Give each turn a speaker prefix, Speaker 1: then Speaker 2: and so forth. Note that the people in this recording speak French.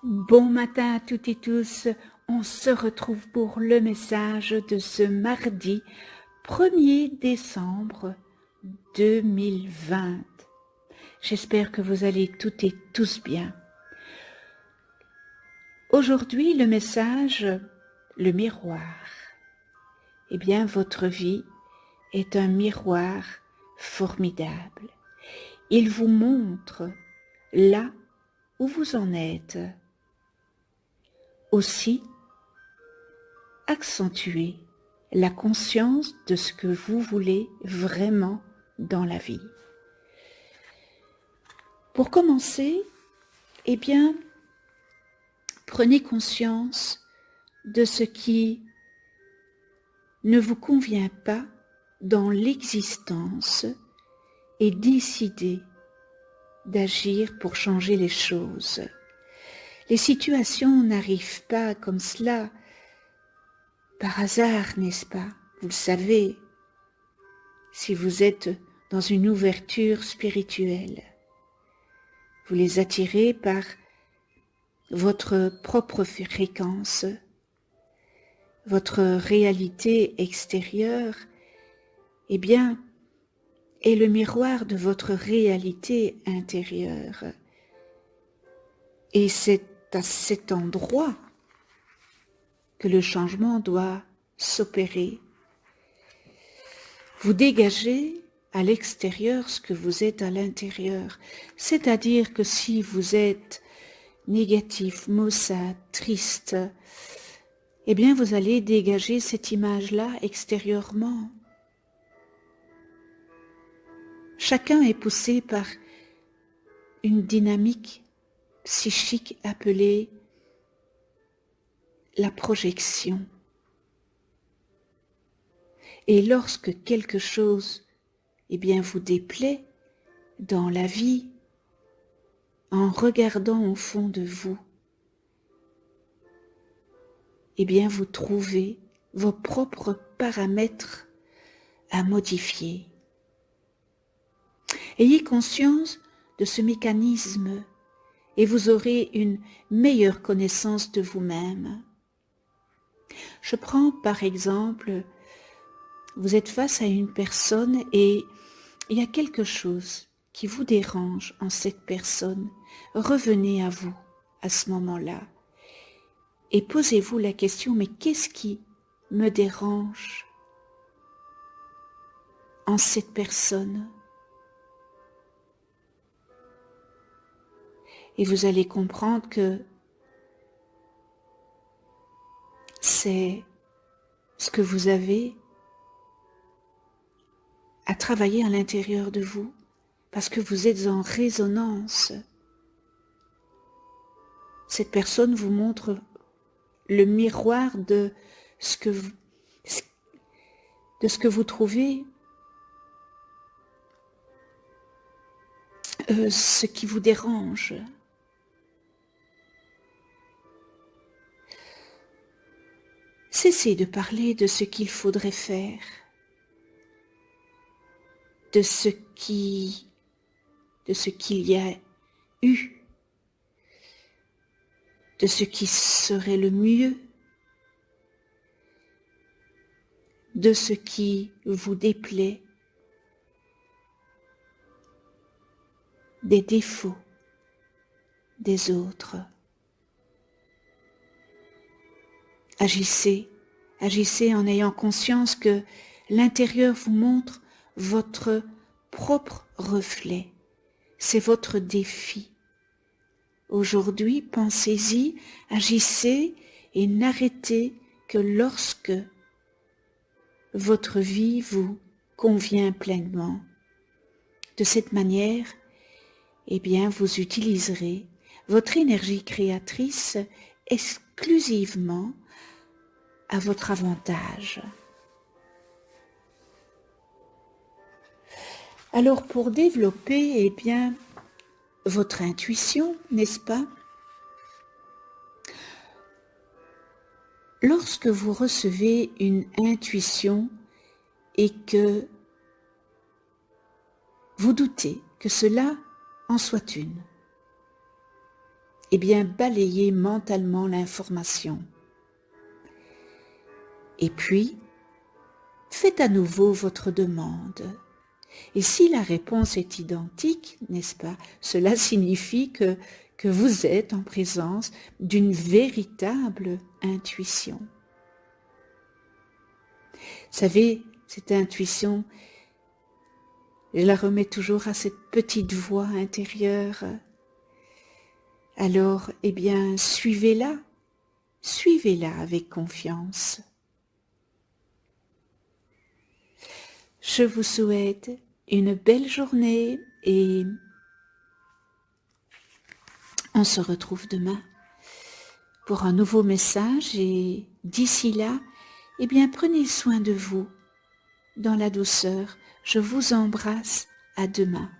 Speaker 1: Bon matin à toutes et tous, on se retrouve pour le message de ce mardi 1er décembre 2020. J'espère que vous allez toutes et tous bien. Aujourd'hui, le message, le miroir. Eh bien, votre vie est un miroir formidable. Il vous montre là où vous en êtes. Aussi, accentuez la conscience de ce que vous voulez vraiment dans la vie. Pour commencer, eh bien, prenez conscience de ce qui ne vous convient pas dans l'existence et décidez d'agir pour changer les choses. Les situations n'arrivent pas comme cela par hasard, n'est-ce pas? Vous le savez, si vous êtes dans une ouverture spirituelle, vous les attirez par votre propre fréquence, votre réalité extérieure, eh bien, est le miroir de votre réalité intérieure. Et c'est à cet endroit que le changement doit s'opérer. Vous dégagez à l'extérieur ce que vous êtes à l'intérieur. C'est-à-dire que si vous êtes négatif, maussade, triste, eh bien vous allez dégager cette image-là extérieurement. Chacun est poussé par une dynamique psychique appelée la projection. Et lorsque quelque chose, eh bien, vous déplaît dans la vie, en regardant au fond de vous, eh bien, vous trouvez vos propres paramètres à modifier. Ayez conscience de ce mécanisme et vous aurez une meilleure connaissance de vous-même. Je prends par exemple, vous êtes face à une personne et il y a quelque chose qui vous dérange en cette personne. Revenez à vous à ce moment-là et posez-vous la question, mais qu'est-ce qui me dérange en cette personne? Et vous allez comprendre que c'est ce que vous avez à travailler à l'intérieur de vous, parce que vous êtes en résonance. Cette personne vous montre le miroir de ce que vous trouvez, ce qui vous dérange. Cessez de parler de ce qu'il faudrait faire, de ce qu'il y a eu, de ce qui serait le mieux, de ce qui vous déplaît, des défauts des autres. Agissez en ayant conscience que l'intérieur vous montre votre propre reflet. C'est votre défi. Aujourd'hui, pensez-y, agissez et n'arrêtez que lorsque votre vie vous convient pleinement. De cette manière, eh bien, vous utiliserez votre énergie créatrice exclusivement à votre avantage. Alors, pour développer, eh bien, votre intuition, n'est-ce pas? Lorsque vous recevez une intuition et que vous doutez que cela en soit une, eh bien, balayez mentalement l'information. Et puis, faites à nouveau votre demande. Et si la réponse est identique, n'est-ce pas, cela signifie que vous êtes en présence d'une véritable intuition. Vous savez, cette intuition, je la remets toujours à cette petite voix intérieure. Alors, eh bien, suivez-la avec confiance. Je vous souhaite une belle journée et on se retrouve demain pour un nouveau message et d'ici là, eh bien, prenez soin de vous dans la douceur. Je vous embrasse. À demain.